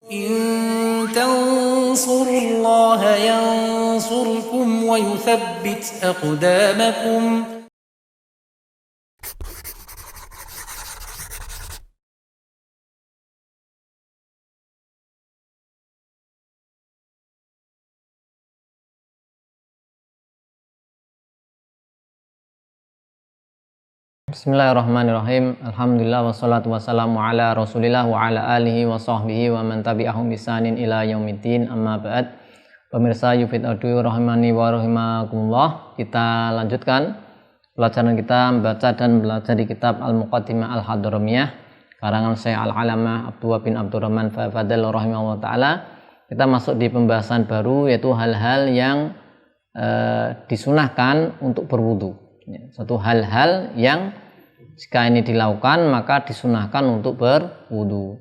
إن تنصروا الله ينصركم ويثبت أقدامكم. Bismillahirrahmanirrahim. Alhamdulillah wassalatu wassalamu ala Rasulillah wa ala alihi wa sahbihi wa man tabi'ahum bisanin ila yaumiddin. Amma ba'd. Pemirsa Yufid Audio rahimani wa rahimakumullah. Kita lanjutkan pelajaran kita membaca dan belajar di kitab Al-Muqaddimah Al-Hadramiyah karangan Syekh Al-Alamah Abdullah bin Abdurrahman Fadl rahimahullah taala. Kita masuk di pembahasan baru, yaitu hal-hal yang disunahkan untuk berwudu. Satu hal-hal yang jika ini dilakukan maka disunahkan untuk berwudu.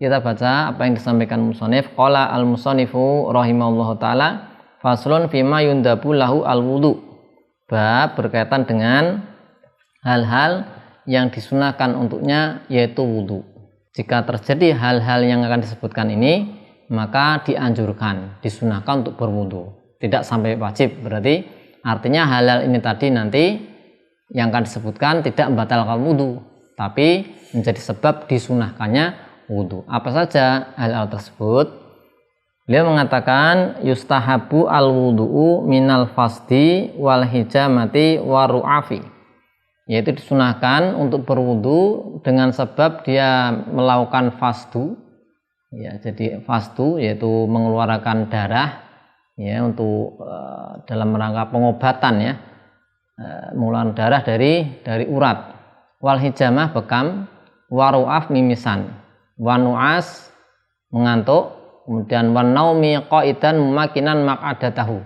Kita baca apa yang disampaikan musannif. Qala al-musannifu rahimahullahu taala, faslun fima yundabu lahu al-wudu. Bab berkaitan dengan hal-hal yang disunahkan untuknya, yaitu wudu. Jika terjadi hal-hal yang akan disebutkan ini, maka dianjurkan, disunahkan untuk berwudu. Tidak sampai wajib, berarti artinya hal-hal ini tadi nanti yang akan disebutkan tidak membatalkan wudu, tapi menjadi sebab disunahkannya wudu. Apa saja hal-hal tersebut? Beliau mengatakan yustahabu al-wudu'u minal fasdi wal hijamati waru'afi, yaitu disunahkan untuk berwudu dengan sebab dia melakukan fasdu. Ya, jadi fasdu yaitu mengeluarkan darah, ya, untuk dalam rangka pengobatan, ya, mengeluarkan darah dari urat. Wal hijamah bekam, waru'af mimisan, wanu'as mengantuk, kemudian wanaumi qaidan mumakinan maq'adatahu,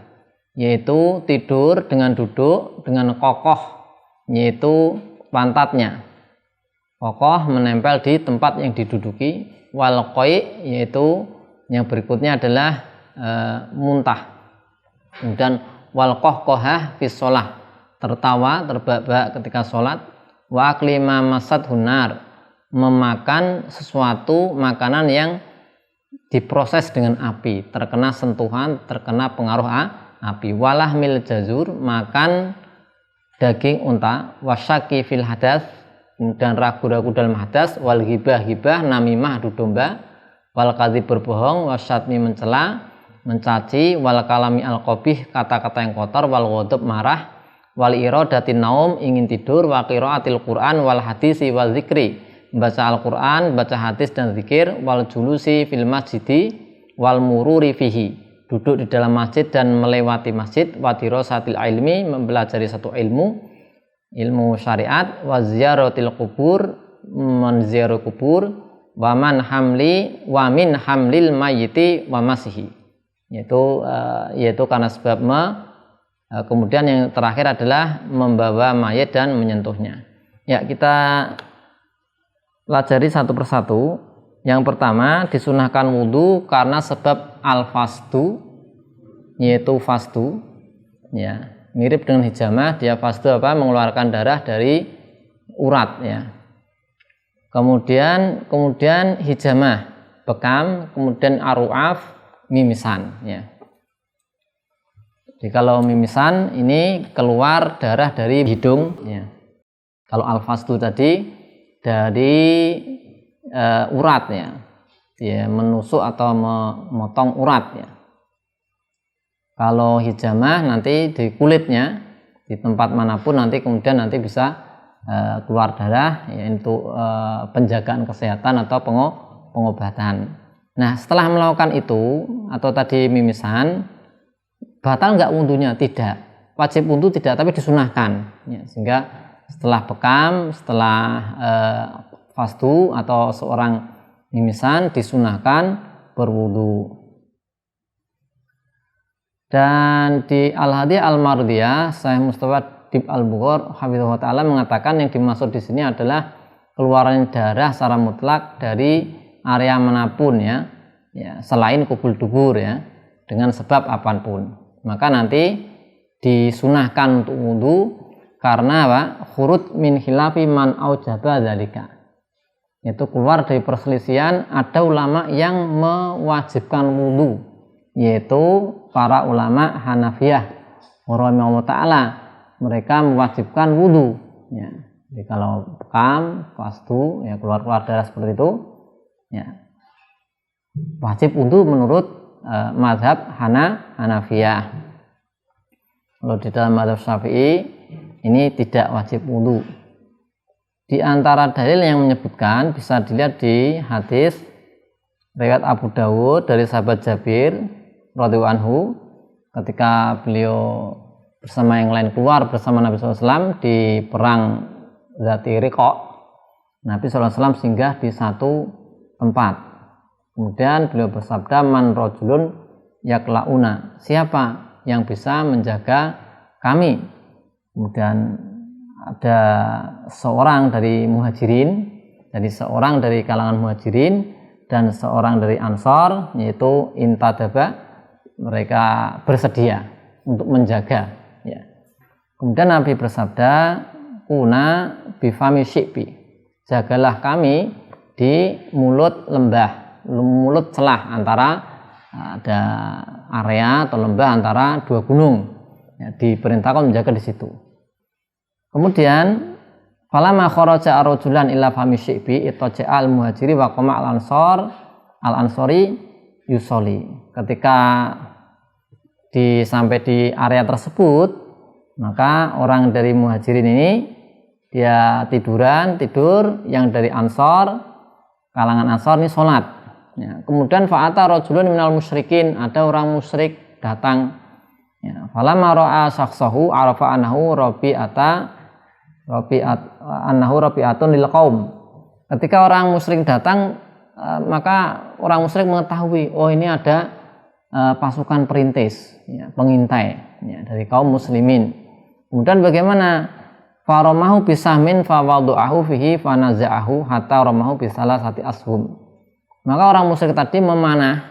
yaitu tidur dengan duduk dengan kokoh, yaitu pantatnya kokoh menempel di tempat yang diduduki. Wal qai, yaitu yang berikutnya adalah muntah. Kemudian wal qahqahah fi shalah, tertawa terbahak-bahak ketika sholat. Wa akli ma masat hunar, memakan sesuatu makanan yang diproses dengan api, terkena sentuhan, terkena pengaruh api. Walah mil jazur, makan daging unta. Wasyaki fil hadas, kemudian ragu-ragu dalam hadas. Wal hibah namimah adu domba. Wal kadhib berbohong. Wasyatmi mencela, mencaci. Wal kalami al-qabih, kata-kata yang kotor. Wal ghadab marah. Wal iradatin naum, ingin tidur. Wa qiraatil Qur'an wal hadisi wal zikri, membaca Al-Qur'an, baca hadis dan zikir. Wal julusi fil masjidi wal mururi fihi, duduk di dalam masjid dan melewati masjid. Wa dirasatil ilmi, mempelajari satu ilmu syariat. Wa ziyaratil kubur, menziarah kubur. Wa min hamlil mayyiti wa masihi, yaitu karena sebab kemudian yang terakhir adalah membawa mayat dan menyentuhnya. Ya, kita pelajari satu persatu. Yang pertama, disunahkan wudu karena sebab al-fasdu, yaitu fasdu, ya, mirip dengan hijamah. Dia fasdu apa? Mengeluarkan darah dari urat, ya. Kemudian hijamah bekam, kemudian aru'af mimisan, ya. Jadi kalau mimisan ini keluar darah dari hidung, ya. Kalau al-fasdu tadi dari urat, ya, dia menusuk atau memotong urat, ya. Kalau hijamah nanti di kulitnya, di tempat manapun nanti kemudian nanti bisa keluar darah, ya, untuk penjagaan kesehatan atau pengobatan. Nah, setelah melakukan itu atau tadi mimisan, batal nggak wudhunya? Tidak. Wajib wudhu tidak, tapi disunahkan, ya. Sehingga setelah bekam, setelah fasdu atau seorang mimisan, disunahkan berwudhu. Dan di Al-Hadiyah Al-Mardiyah, Syekh Mustafa Dib Al-Bukhari hafizahullah taala mengatakan yang dimaksud di sini adalah keluaran darah secara mutlak dari area manapun, ya, selain kubul dubur, ya, dengan sebab apapun. Maka nanti disunahkan untuk wudu karena apa? Khurut min khilafi man aujaba dzalika, yaitu keluar dari perselisihan, ada ulama yang mewajibkan wudu, yaitu para ulama Hanafiyah rahimahullah ta'ala. Mereka mewajibkan wudu ya. Jadi kalau bekam, pastu ya, keluar darah seperti itu ya, wajib wudu menurut mazhab Hanafiyah. Kalau di dalam mazhab Syafi'i ini tidak wajib wudu. Di antara dalil yang menyebutkan bisa dilihat di hadis riwayat Abu Dawud dari sahabat Jabir radhiyallahu anhu, ketika beliau bersama yang lain keluar bersama Nabi SAW di perang Dzati Riqa, Nabi SAW singgah di satu tempat. Kemudian beliau bersabda, man rajulun yaklauna, siapa yang bisa menjaga kami. Kemudian ada seorang dari muhajirin, jadi seorang dari kalangan muhajirin dan seorang dari ansor, yaitu intadaba, mereka bersedia untuk menjaga ya. Kemudian Nabi bersabda, kuna bifami syi'bi, jagalah kami di mulut lembah, mulut celah antara ada area atau lembah antara dua gunung ya, diperintahkan menjaga di situ. Kemudian falamma kharaja ar-rajulan ila fami syi'bi itaja'al muhajiri wa qama al-ansori yusolli. Ketika sampai di area tersebut, maka orang dari muhajirin ini dia tidur, yang dari ansor, kalangan ansor ini sholat ya. Kemudian fa'ata rajulun minal musyrikin, ada orang musyrik datang ya. Falamma ra'a syakhsahu arafa annahu rabi'atun lil qaum. Ketika orang musyrik datang, maka orang musyrik mengetahui, oh ini ada pasukan perintis ya, pengintai ya, dari kaum muslimin. Kemudian bagaimana? Faramahu bisahmin fawadu'ahu fihi fanaza'ahu hatta ramahu bisalasati ashum. Maka orang musyrik tadi memanah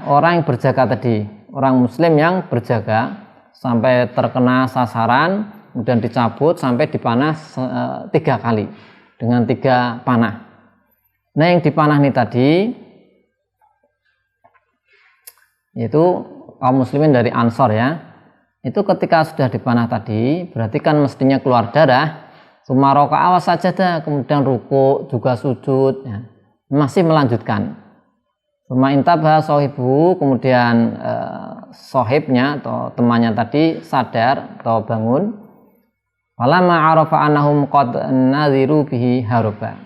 orang yang berjaga tadi, orang muslim yang berjaga sampai terkena sasaran, kemudian dicabut sampai dipanah 3 kali dengan 3 panah. Nah, yang dipanah ini tadi yaitu kaum muslimin dari ansor ya. Itu ketika sudah dipanah tadi, berarti kan mestinya keluar darah. Sumaroka awas sajadah, kemudian ruku juga sujud ya. Masih melanjutkan. Suma intabah sohibu, kemudian sohibnya atau temannya tadi sadar atau bangun. Falamma arafa annahum qad nadhiru bihi haruba.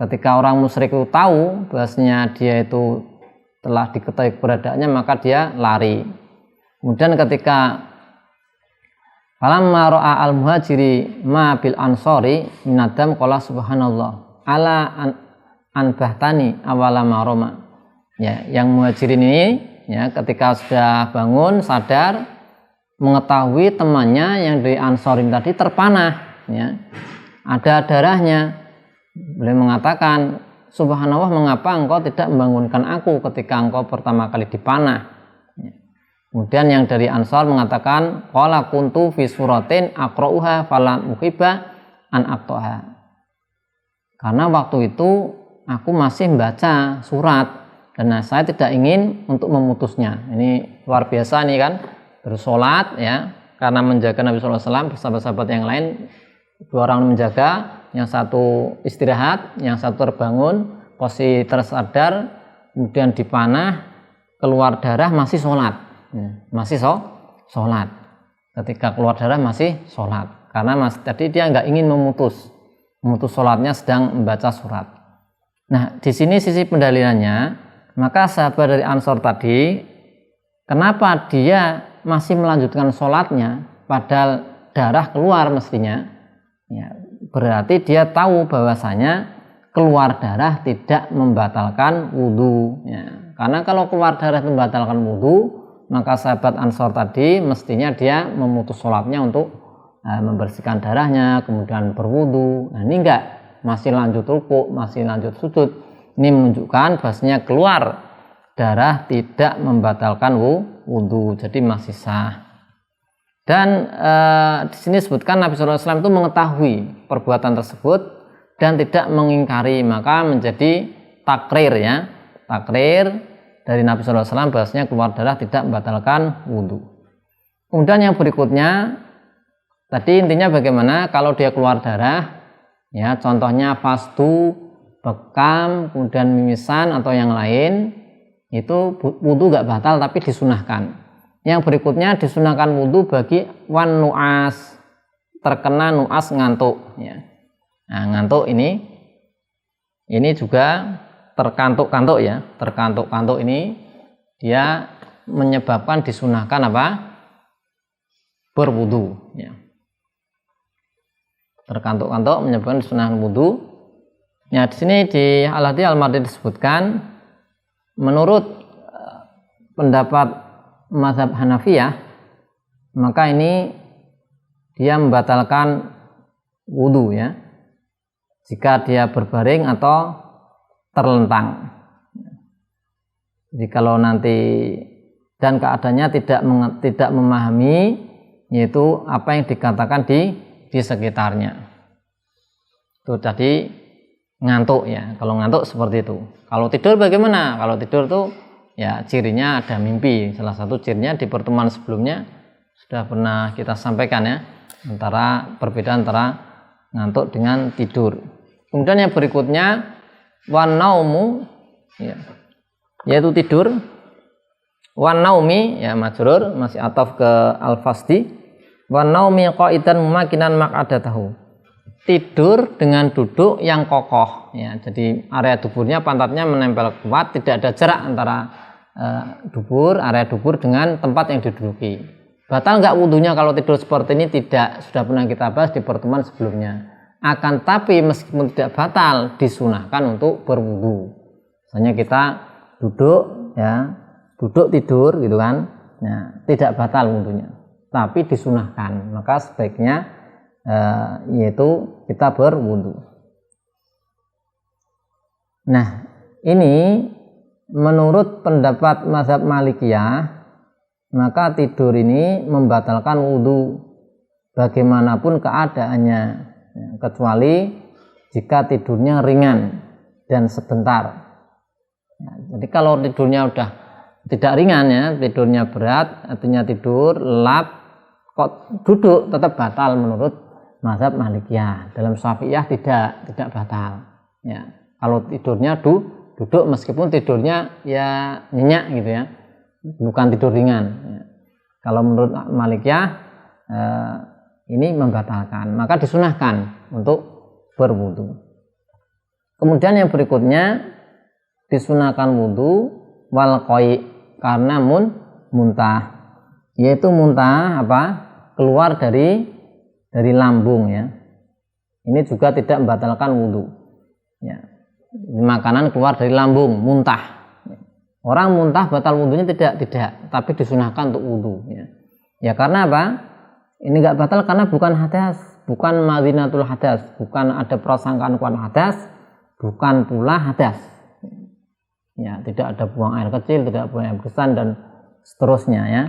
Ketika orang musyrik itu tahu bahwasanya dia itu telah diketahui keberadaannya, maka dia lari. Kemudian ketika falamma ra'a al-muhajiri ma bil ansori minadam qala subhanallah ala anbahtani awala maroma. Ya, yang muhajirin ini ya, ketika sudah bangun sadar mengetahui temannya yang dari ansorin tadi terpanah ya, ada darahnya. Beliau mengatakan, subhanallah, mengapa engkau tidak membangunkan aku ketika engkau pertama kali dipanah? Kemudian yang dari ansor mengatakan, qala kuntu fi suratin aqra'uha falan uhibba an aqta'ha. Karena waktu itu aku masih membaca surat dan saya tidak ingin untuk memutusnya. Ini luar biasa nih kan, bersolat ya, karena menjaga Nabi SAW bersama sahabat yang lain, 2 orang menjaga, yang satu istirahat, yang satu terbangun, posisi tersadar, kemudian dipanah, keluar darah, masih sholat ya, masih sholat. Ketika keluar darah masih sholat, karena tadi dia nggak ingin memutus sholatnya sedang membaca surat. Nah, di sini sisi pendalilannya, maka sahabat dari Ansor tadi, kenapa dia masih melanjutkan sholatnya padahal darah keluar mestinya ya, berarti dia tahu bahwasanya keluar darah tidak membatalkan wudhu ya. Karena kalau keluar darah membatalkan wudhu, maka sahabat Ansor tadi mestinya dia memutus sholatnya untuk membersihkan darahnya, kemudian berwudhu. Nah, ini enggak, masih lanjut ruku, masih lanjut sujud. Ini menunjukkan bahwasanya keluar darah tidak membatalkan wudhu, jadi masih sah. Dan di sini disebutkan Nabi SAW itu mengetahui perbuatan tersebut dan tidak mengingkari, maka menjadi takrir ya. Takrir dari Nabi SAW bahasanya keluar darah tidak membatalkan wudhu. Kemudian yang berikutnya tadi intinya bagaimana kalau dia keluar darah ya, contohnya fastu, bekam, kemudian mimisan atau yang lain, itu wudhu gak batal tapi disunahkan. Yang berikutnya disunahkan wudhu bagi wan nuas, terkena nuas ngantuk ya. Nah, ngantuk ini juga terkantuk-kantuk ya. Terkantuk-kantuk ini dia menyebabkan disunahkan apa? Berwudu ya. Terkantuk-kantuk menyebabkan disunahkan wudu. Ya, di sini di Al-Hadi Al-Mardi disebutkan menurut pendapat mazhab Hanafiyah, maka ini dia membatalkan wudu ya, jika dia berbaring atau terlentang. Jadi kalau nanti dan keadaannya tidak memahami, yaitu apa yang dikatakan di sekitarnya. Itu tadi ngantuk ya. Kalau ngantuk seperti itu. Kalau tidur bagaimana? Kalau tidur tuh ya cirinya ada mimpi. Salah satu cirinya di pertemuan sebelumnya sudah pernah kita sampaikan ya, antara perbedaan antara ngantuk dengan tidur. Kemudian yang berikutnya wan naumu ya, yaitu tidur. Wan naumi ya majrur, masih ataf ke al-fasdi. Wan naumi qaidan mumakinan maq'adatahu. Tidur dengan duduk yang kokoh ya. Jadi area duburnya, pantatnya menempel kuat, tidak ada jarak antara area dubur dengan tempat yang diduduki. Batal enggak wudunya kalau tidur seperti ini? Tidak, sudah pernah kita bahas di pertemuan sebelumnya. Akan tapi meskipun tidak batal, disunahkan untuk berwudu. Misalnya kita duduk ya, duduk tidur gitu kan, ya, tidak batal wudunya, tapi disunahkan. Maka sebaiknya yaitu kita berwudu. Nah, ini menurut pendapat mazhab Malikiyah, maka tidur ini membatalkan wudu bagaimanapun keadaannya, ya, kecuali jika tidurnya ringan dan sebentar. Ya, jadi kalau tidurnya udah tidak ringan ya, tidurnya berat, artinya tidur lelap kok duduk, tetap batal menurut mazhab Malikiyah. Dalam Syafi'iyah tidak batal. Ya, kalau tidurnya duduk meskipun tidurnya ya nyenyak gitu ya, bukan tidur ringan. Ya. Kalau menurut Malikiyah ini membatalkan, maka disunahkan untuk berwudu. Kemudian yang berikutnya disunahkan wudu wal qai, karena muntah, yaitu muntah apa? Keluar dari lambung ya. Ini juga tidak membatalkan wudu. Ya. Makanan keluar dari lambung, muntah. Orang muntah batal wudunya tidak, tapi disunahkan untuk wudu ya. Ya karena apa? Ini enggak batal karena bukan hadas, bukan madinatul hadas, bukan ada prasangkaan kuat hadas, bukan pula hadas. Ya, tidak ada buang air kecil, tidak buang air besar dan seterusnya ya.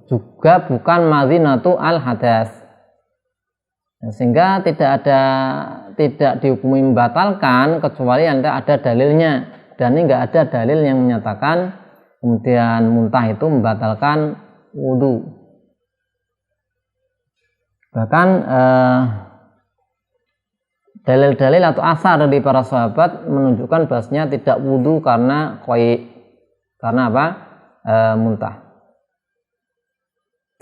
Juga bukan madinatul hadas. Sehingga tidak dihukumi membatalkan kecuali ada dalilnya, dan ini enggak ada dalil yang menyatakan kemudian muntah itu membatalkan wudu. Bahkan dalil-dalil atau asar dari para sahabat menunjukkan bahasanya tidak wudu karena karena apa? Muntah.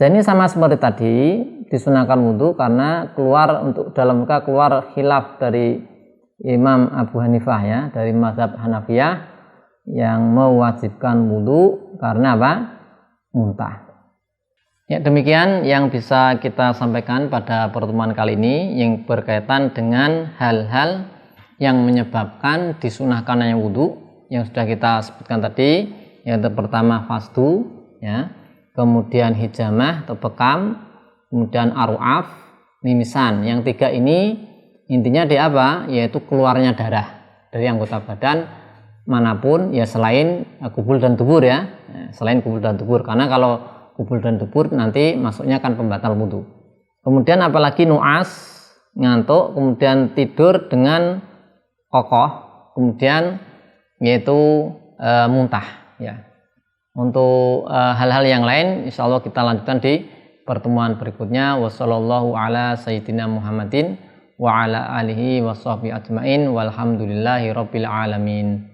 Dan ini sama seperti tadi, disunahkan wudu karena dalam rangka keluar khilaf dari Imam Abu Hanifah ya, dari mazhab Hanafiyah yang mewajibkan wudu karena apa? Muntah. Ya, demikian yang bisa kita sampaikan pada pertemuan kali ini yang berkaitan dengan hal-hal yang menyebabkan disunahkannya wudu yang sudah kita sebutkan tadi. Yang pertama fastu ya, kemudian hijamah atau bekam, kemudian aru'af, mimisan. Yang tiga ini intinya di apa? Yaitu keluarnya darah dari anggota badan manapun ya, selain kubul dan dubur ya, selain kubul dan dubur, karena kalau kubul dan dubur nanti masuknya akan pembatal wudu. Kemudian apalagi nuas ngantuk kemudian tidur dengan kokoh, kemudian yaitu muntah ya. Untuk hal-hal yang lain insya Allah kita lanjutkan di pertemuan berikutnya. Wassallallahu ala sayyidina Muhammadin wa ala alihi washabbihi ajmain walhamdulillahi rabbil alamin.